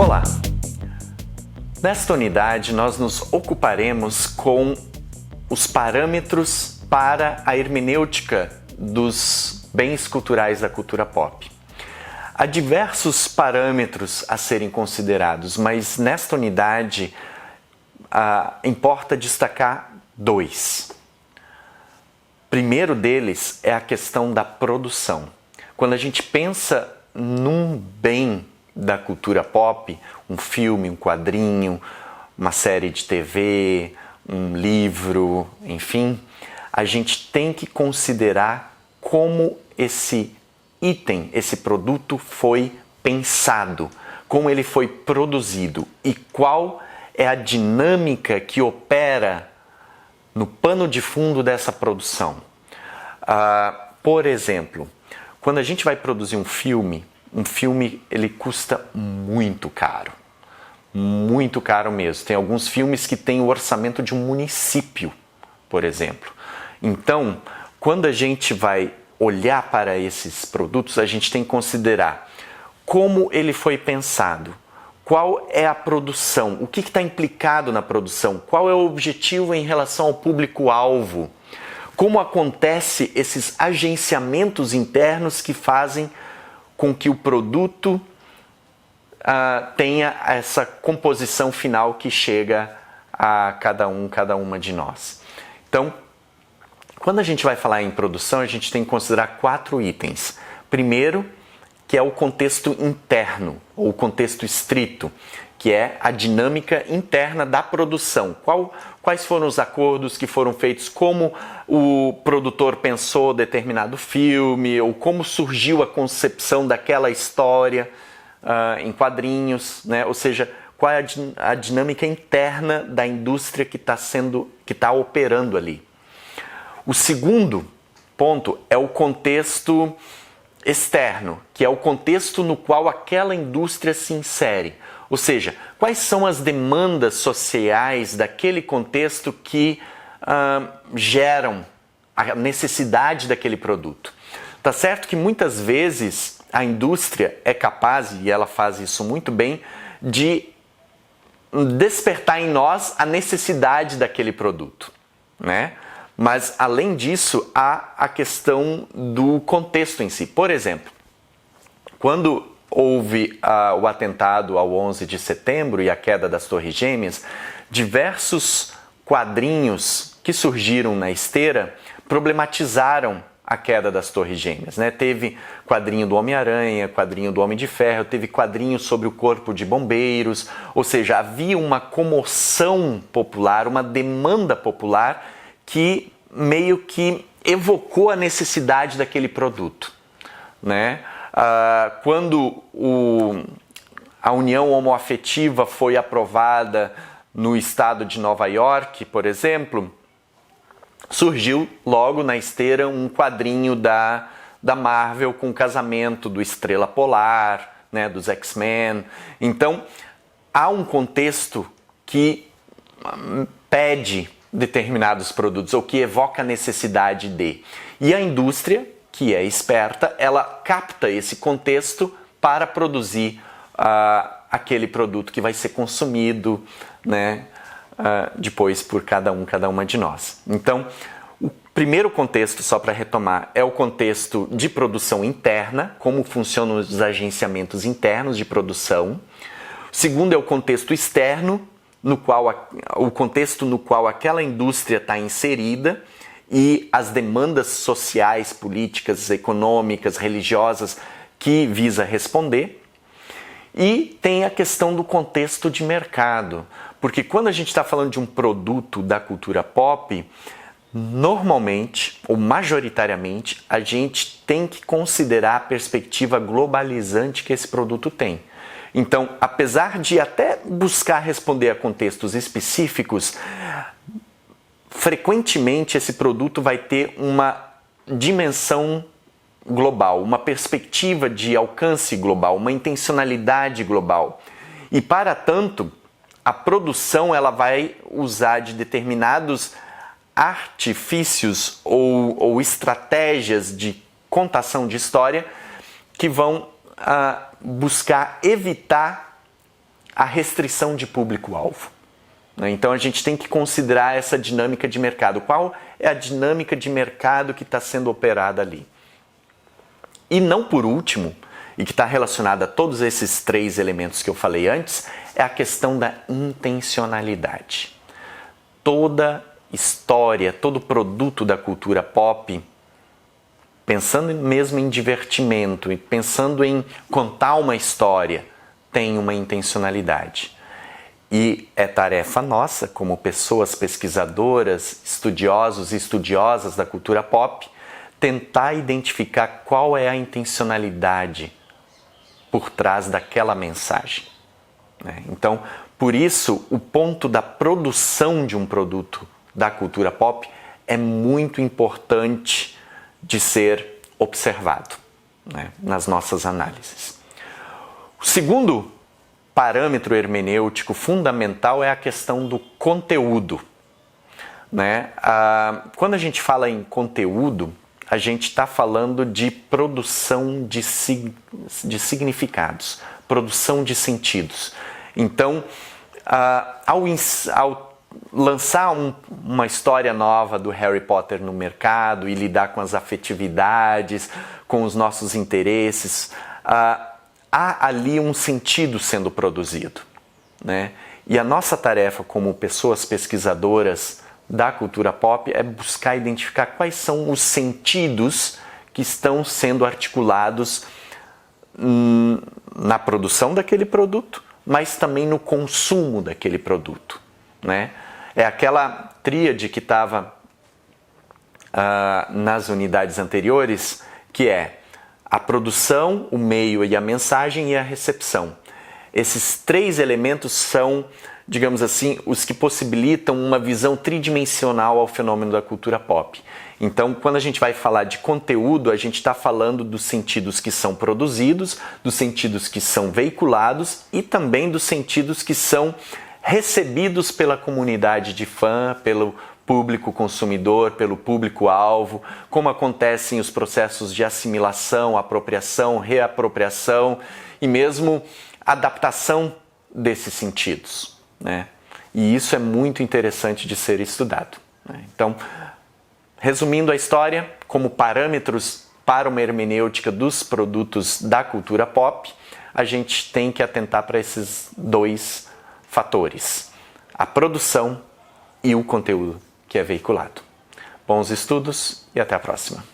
Olá! Nesta unidade nós nos ocuparemos com os parâmetros para a hermenêutica dos bens culturais da cultura pop. Há diversos parâmetros a serem considerados, mas nesta unidade importa destacar dois. Primeiro deles é a questão da produção. Quando a gente pensa num bem da cultura pop, um filme, um quadrinho, uma série de TV, um livro, enfim, a gente tem que considerar como esse item, esse produto foi pensado, como ele foi produzido e qual é a dinâmica que opera no pano de fundo dessa produção. Por exemplo, quando a gente vai produzir um filme ele custa muito caro mesmo. Tem alguns filmes que têm o orçamento de um município, por exemplo. Então, quando a gente vai olhar para esses produtos, a gente tem que considerar como ele foi pensado, qual é a produção, o que está implicado na produção, qual é o objetivo em relação ao público-alvo, como acontece esses agenciamentos internos que fazem com que o produto tenha essa composição final que chega a cada uma de nós. Então, quando a gente vai falar em produção, a gente tem que considerar 4 itens. Primeiro, que é o contexto interno, ou o contexto estrito, que é a dinâmica interna da produção. Quais foram os acordos que foram feitos, como o produtor pensou determinado filme, ou como surgiu a concepção daquela história em quadrinhos, né? Ou seja, qual é a dinâmica interna da indústria que está operando ali. O segundo ponto é o contexto externo, que é o contexto no qual aquela indústria se insere. Ou seja, quais são as demandas sociais daquele contexto que geram a necessidade daquele produto. Tá certo que muitas vezes a indústria é capaz, e ela faz isso muito bem, de despertar em nós a necessidade daquele produto, né? Mas, além disso, há a questão do contexto em si. Por exemplo, quando houve o atentado ao 11 de setembro e a queda das Torres Gêmeas, diversos quadrinhos que surgiram na esteira problematizaram a queda das Torres Gêmeas, né? Teve quadrinho do Homem-Aranha, quadrinho do Homem de Ferro, teve quadrinho sobre o Corpo de Bombeiros, ou seja, havia uma comoção popular, uma demanda popular que meio que evocou a necessidade daquele produto, né? Quando a união homoafetiva foi aprovada no estado de Nova York, por exemplo, surgiu logo na esteira um quadrinho da Marvel com o casamento do Estrela Polar, né, dos X-Men. Então, há um contexto que pede determinados produtos ou que evoca a necessidade de. E a indústria, que é esperta, ela capta esse contexto para produzir aquele produto que vai ser consumido, né, depois por cada uma de nós. Então, o primeiro contexto, só para retomar, é o contexto de produção interna, como funcionam os agenciamentos internos de produção. O segundo é o contexto externo, o contexto no qual aquela indústria está inserida e as demandas sociais, políticas, econômicas, religiosas que visa responder. E tem a questão do contexto de mercado, porque quando a gente está falando de um produto da cultura pop, normalmente ou majoritariamente a gente tem que considerar a perspectiva globalizante que esse produto tem. Então, apesar de até buscar responder a contextos específicos, frequentemente esse produto vai ter uma dimensão global, uma perspectiva de alcance global, uma intencionalidade global. E, para tanto, a produção ela vai usar de determinados artifícios ou estratégias de contação de história que vão buscar evitar a restrição de público-alvo. Então a gente tem que considerar essa dinâmica de mercado. Qual é a dinâmica de mercado que está sendo operada ali? E não por último, e que está relacionada a todos esses 3 elementos que eu falei antes, é a questão da intencionalidade. Toda história, todo produto da cultura pop, pensando mesmo em divertimento e pensando em contar uma história, tem uma intencionalidade. E é tarefa nossa, como pessoas pesquisadoras, estudiosos e estudiosas da cultura pop, tentar identificar qual é a intencionalidade por trás daquela mensagem. Então, por isso, o ponto da produção de um produto da cultura pop é muito importante de ser observado, nas nossas análises. O segundo parâmetro hermenêutico fundamental é a questão do conteúdo. Quando a gente fala em conteúdo, a gente está falando de produção de significados, produção de sentidos. Então, ao lançar uma história nova do Harry Potter no mercado e lidar com as afetividades, com os nossos interesses, há ali um sentido sendo produzido, E a nossa tarefa como pessoas pesquisadoras da cultura pop é buscar identificar quais são os sentidos que estão sendo articulados na produção daquele produto, mas também no consumo daquele produto, É aquela tríade que estava nas unidades anteriores, que é a produção, o meio e a mensagem e a recepção. Esses 3 elementos são, digamos assim, os que possibilitam uma visão tridimensional ao fenômeno da cultura pop. Então, quando a gente vai falar de conteúdo, a gente está falando dos sentidos que são produzidos, dos sentidos que são veiculados e também dos sentidos que são recebidos pela comunidade de fã, pelo público consumidor, pelo público-alvo, como acontecem os processos de assimilação, apropriação, reapropriação e mesmo adaptação desses sentidos, E isso é muito interessante de ser estudado, Então, resumindo a história, como parâmetros para uma hermenêutica dos produtos da cultura pop, a gente tem que atentar para esses 2 fatores: a produção e o conteúdo que é veiculado. Bons estudos e até a próxima!